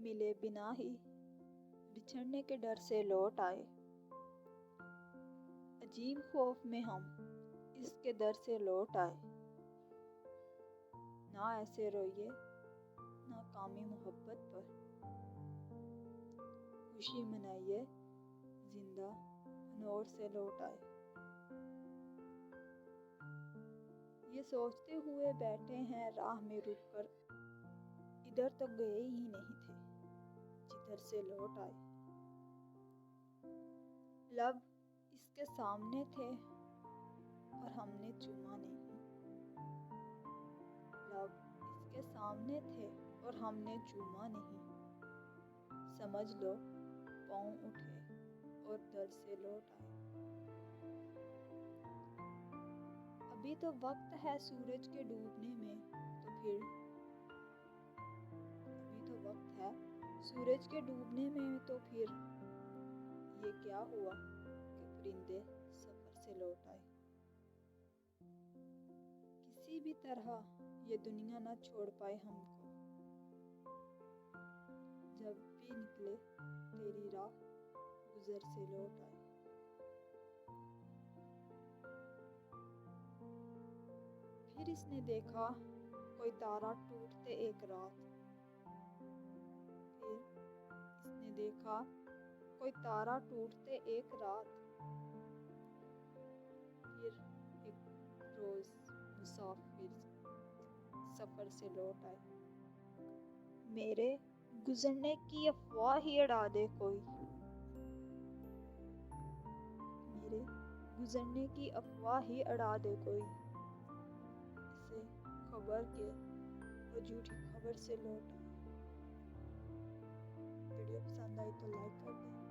ملے بنا ہی بچھڑنے کے ڈر سے لوٹ آئے۔ عجیب خوف میں ہم اس کے در سے لوٹ آئے۔ نہ ایسے روئیے ناکامی محبت پر، خوشی منائیے زندہ نور سے لوٹ آئے۔ یہ سوچتے ہوئے بیٹھے ہیں راہ میں رک کر، ادھر تو گئے ہی نہیں تھے جدھر سے لوٹ آئے۔ لب اس کے سامنے تھے اور ہم نے چوما نہیں، لب اس کے سامنے تھے اور ہم نے چوما نہیں، سمجھ لو پاؤں اٹھے اور در سے لوٹ آئے۔ ابھی تو وقت ہے سورج کے ڈوبنے میں تو پھر، ابھی تو وقت ہے سورج کے ڈوبنے میں تو پھر، یہ کیا ہوا کہ پرندے سفر سے لوٹ آئے۔ کسی بھی طرح یہ دنیا نہ چھوڑ پائے ہم کو، جب بھی نکلے تیری راہ گزر سے لوٹ آئے۔ پھر اس نے دیکھا کوئی تارا ٹوٹتے ایک رات، پھر اس نے دیکھا کوئی تارا ٹوٹتے ایک رات، پھر ایک روز مسافر سفر سے لوٹ آئے۔ میرے گزرنے کی افواہ ہی اڑا دے کوئی، میرے گزرنے کی افواہ ہی اڑا دے کوئی، اسے خبر کے وہ جھوٹی خبر سے لوٹ آئے۔ ویڈیو پسند آئی تو لائک کر دیں۔